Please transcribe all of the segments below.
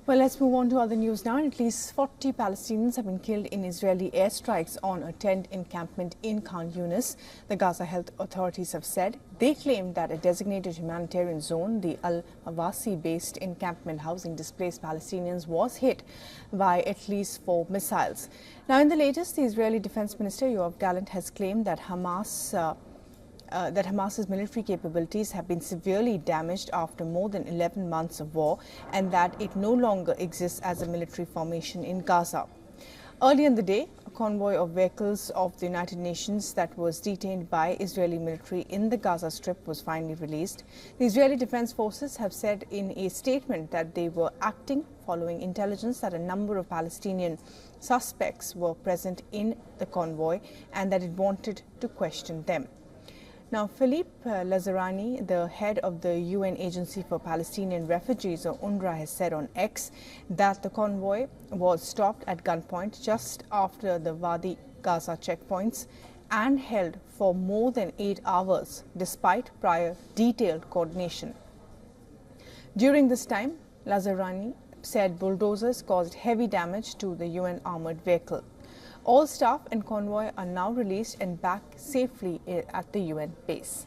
Well, let's move on to other news now. At least 40 Palestinians have been killed in Israeli airstrikes on a tent encampment in Khan Younis. The Gaza health authorities have said they claim that a designated humanitarian zone, the Al-Mawasi-based encampment housing displaced Palestinians, was hit by at least 4 missiles. Now, in the latest, the Israeli Defense Minister Yoav Gallant has claimed that Hamas's military capabilities have been severely damaged after more than 11 months of war and that it no longer exists as a military formation in Gaza. Earlier in the day, a convoy of vehicles of the United Nations that was detained by Israeli military in the Gaza Strip was finally released. The Israeli Defense Forces have said in a statement that they were acting following intelligence that a number of Palestinian suspects were present in the convoy and that it wanted to question them. Now, Philippe Lazarani, the head of the UN Agency for Palestinian Refugees, or UNRWA, has said on X that the convoy was stopped at gunpoint just after the Wadi Gaza checkpoints and held for more than 8 hours, despite prior detailed coordination. During this time, Lazarani said bulldozers caused heavy damage to the UN armored vehicle. All staff and convoy are now released and back safely at the UN base.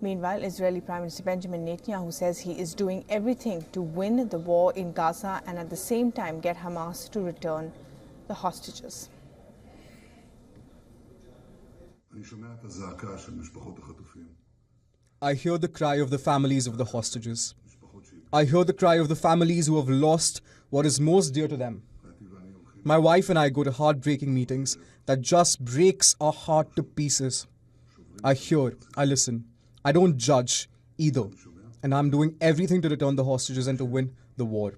Meanwhile, Israeli Prime Minister Benjamin Netanyahu says he is doing everything to win the war in Gaza and at the same time get Hamas to return the hostages. I hear the cry of the families of the hostages. I hear the cry of the families who have lost what is most dear to them. My wife and I go to heartbreaking meetings that just breaks our heart to pieces. I hear, I listen. I don't judge either. And I'm doing everything to return the hostages and to win the war.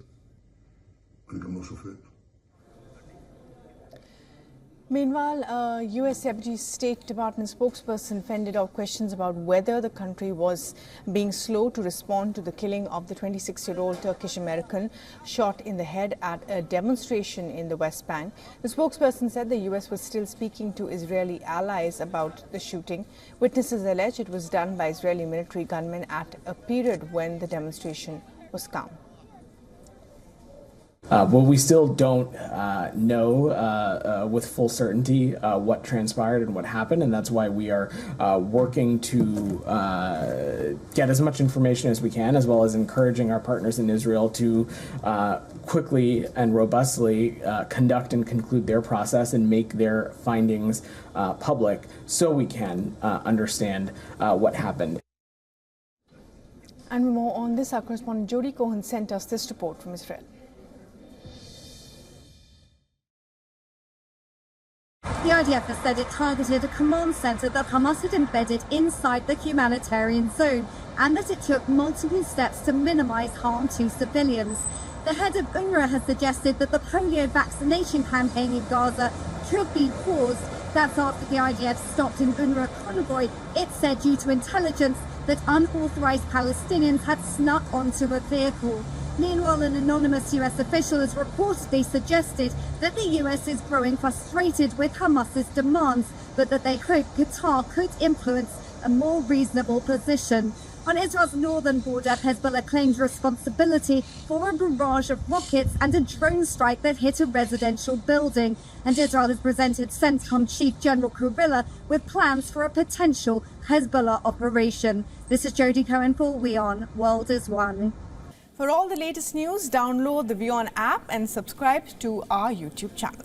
Meanwhile, a U.S. Deputy State Department spokesperson fended off questions about whether the country was being slow to respond to the killing of the 26-year-old Turkish American shot in the head at a demonstration in the West Bank. The spokesperson said the U.S. was still speaking to Israeli allies about the shooting. Witnesses allege it was done by Israeli military gunmen at a period when the demonstration was calm. Well, we still don't know with full certainty what transpired and what happened, and that's why we are working to get as much information as we can, as well as encouraging our partners in Israel to quickly and robustly conduct and conclude their process and make their findings public so we can understand what happened. And more on this, our correspondent Jody Cohen sent us this report from Israel. The IDF has said it targeted a command center that Hamas had embedded inside the humanitarian zone and that it took multiple steps to minimize harm to civilians. The head of UNRWA has suggested that the polio vaccination campaign in Gaza could be paused. That's after the IDF stopped an UNRWA convoy, it said, due to intelligence that unauthorized Palestinians had snuck onto a vehicle. Meanwhile, an anonymous US official has reportedly suggested that the US is growing frustrated with Hamas's demands, but that they hope Qatar could influence a more reasonable position. On Israel's northern border, Hezbollah claimed responsibility for a barrage of rockets and a drone strike that hit a residential building. And Israel has presented CENTCOM Chief General Kurilla with plans for a potential Hezbollah operation. This is Jody Cohen for WION World is One. For all the latest news, download the WION app and subscribe to our YouTube channel.